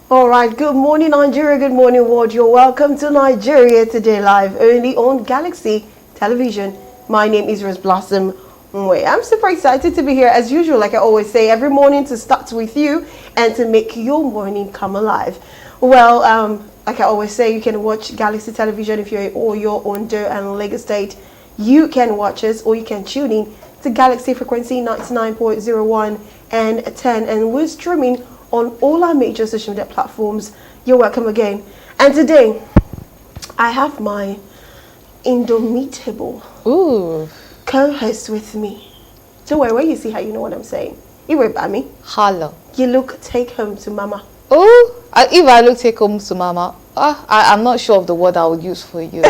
All right, good morning, Nigeria. Good morning, world. You're welcome to Nigeria Today Live, only on Galaxy Television. My name is Rose Blossom. I'm super excited to be here, as usual, like I always say, every morning to start with you and to make your morning come alive. Well, like I always say, you can watch Galaxy Television if you're or you're under and Lagos State. You can watch us or you can tune in to Galaxy Frequency 99.01 and 10, and we're streaming on all our major social media platforms. You're welcome again. And today, I have my indomitable co-host with me. Don't worry, when you see her, you know what I'm saying. You by me. Hello. You look take home to mama. Oh, if I look take home to mama, I'm not sure of the word I would use for you.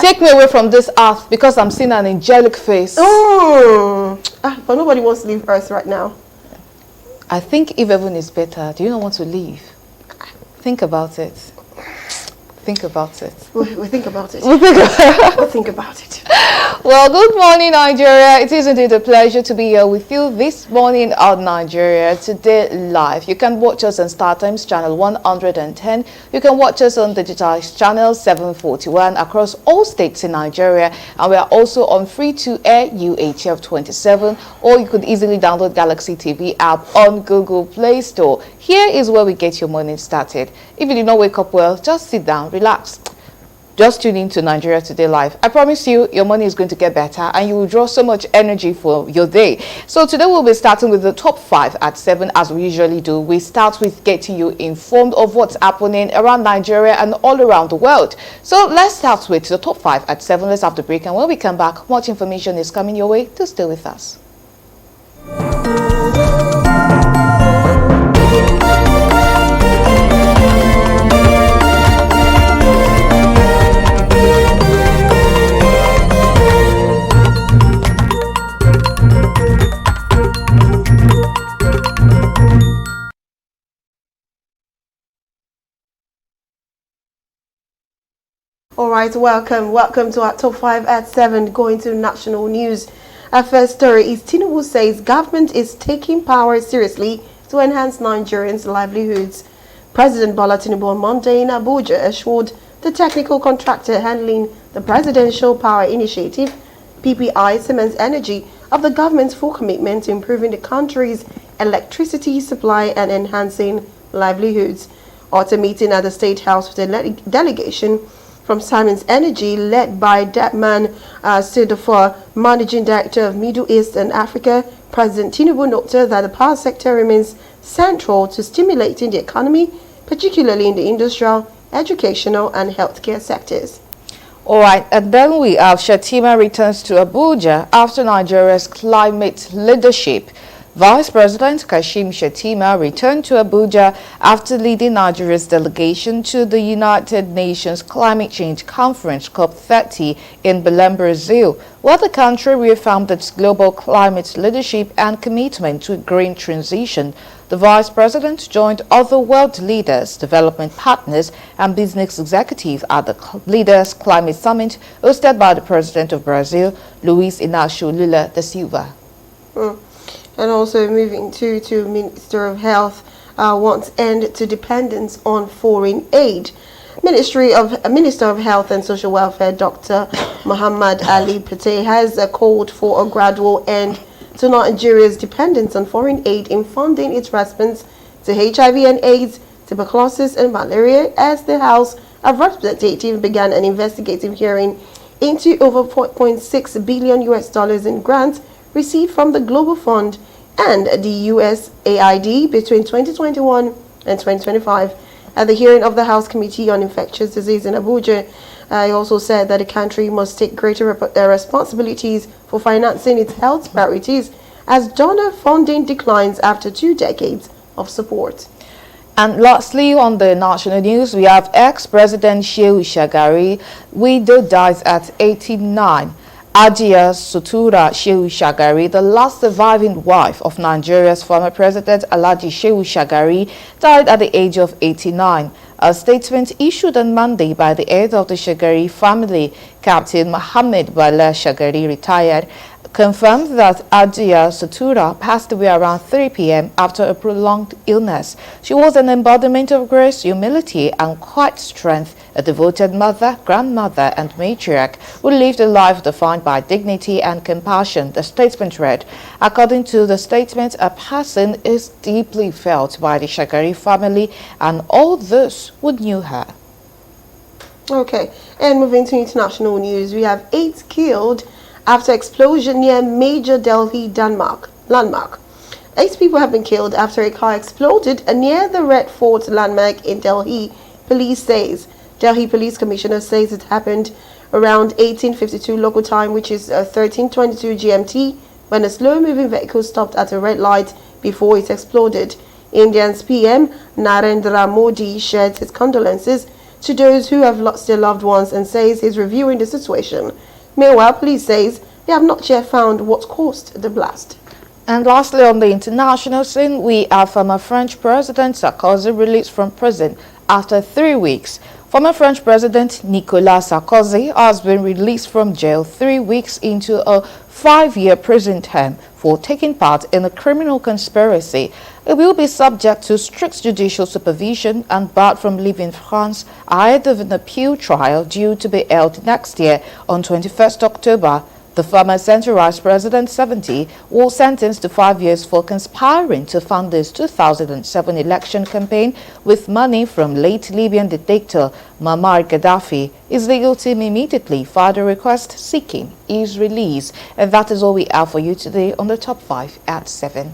Take me away from this earth because I'm seeing an angelic face. But nobody wants to leave Earth right now. I think if heaven is better, do you not want to leave? Think about it. Think about it. We think about it. We think about it. Well, good morning, Nigeria. It is indeed a pleasure to be here with you this morning on Nigeria Today Live. You can watch us on StarTimes channel 110. You can watch us on Digitize channel 741 across all states in Nigeria. And we are also on free-to-air UHF 27. Or you could easily download Galaxy TV app on Google Play Store. Here is where we get your morning started. If you did not wake up well, just sit down, relax. Just tune in to Nigeria Today Live. I promise you, your money is going to get better and you will draw so much energy for your day. So today we'll be starting with the top 5 at 7 as we usually do. We start with getting you informed of what's happening around Nigeria and all around the world. So let's start with the top 5 at 7. Let's have the break, and when we come back, much information is coming your way. To stay with us. All right, welcome to our top 5 at 7, going to national news. Our first story is Tinubu says government is taking power seriously to enhance Nigerians' livelihoods. President Bola Tinubu on Monday in Abuja assured the technical contractor handling the Presidential Power Initiative, PPI Siemens Energy, of the government's full commitment to improving the country's electricity supply and enhancing livelihoods. At a meeting at the State House with a delegation from Siemens Energy, led by Datman Sidofor, Managing Director of Middle East and Africa, President Tinubu noted that the power sector remains central to stimulating the economy, particularly in the industrial, educational and healthcare sectors. All right, and then we have Shettima returns to Abuja after Nigeria's climate leadership. Vice President Kashim Shettima returned to Abuja after leading Nigeria's delegation to the United Nations Climate Change Conference COP30 in Belém, Brazil, where the country reaffirmed its global climate leadership and commitment to a green transition. The Vice President joined other world leaders, development partners and business executives at the Leaders Climate Summit hosted by the President of Brazil, Luiz Inácio Lula da Silva. And also moving to Minister of Health wants end to dependence on foreign aid. Minister of Health and Social Welfare, Dr. Muhammad Ali Pate, has called for a gradual end to Nigeria's dependence on foreign aid in funding its response to HIV and AIDS, tuberculosis and malaria, as the House of Representatives began an investigative hearing into over $4.6 billion in grants received from the Global Fund and the USAID between 2021 and 2025. At the hearing of the House Committee on Infectious Disease in Abuja, he also said that the country must take greater responsibilities for financing its health priorities as donor funding declines after 2 decades of support. And lastly, on the national news, we have ex-President Shehu Shagari, widow dies at 89. Adia Sutura Shehu Shagari, the last surviving wife of Nigeria's former president Alhaji Shehu Shagari, died at the age of 89. A statement issued on Monday by the head of the Shagari family, Captain Mohammed Bala Shagari, retired, confirmed that Adia Satura passed away around 3 p.m. after a prolonged illness. She was an embodiment of grace, humility, and quiet strength, a devoted mother, grandmother, and matriarch who lived a life defined by dignity and compassion, the statement read. According to the statement, a person is deeply felt by the Shagari family and all those who knew her. Okay, and moving to international news, we have 8 killed after explosion near major Delhi landmark. 8 people have been killed after a car exploded near the Red Fort landmark in Delhi, police says. Delhi Police Commissioner says it happened around 1852 local time, which is 13:22 GMT, when a slow-moving vehicle stopped at a red light before it exploded. India's PM Narendra Modi shared his condolences to those who have lost their loved ones and says he's reviewing the situation. Meanwhile, police says they have not yet found what caused the blast. And lastly, on the international scene, we have former French President Sarkozy released from prison after 3 weeks. Former French President Nicolas Sarkozy has been released from jail 3 weeks into a 5-year prison term for taking part in a criminal conspiracy. He will be subject to strict judicial supervision and barred from leaving France ahead of an appeal trial due to be held next year on 21st October. The former centralized president, 70, was sentenced to 5 years for conspiring to fund his 2007 election campaign with money from late Libyan dictator Muammar Gaddafi. His legal team immediately filed a request seeking his release. And that is all we have for you today on the Top 5 at 7.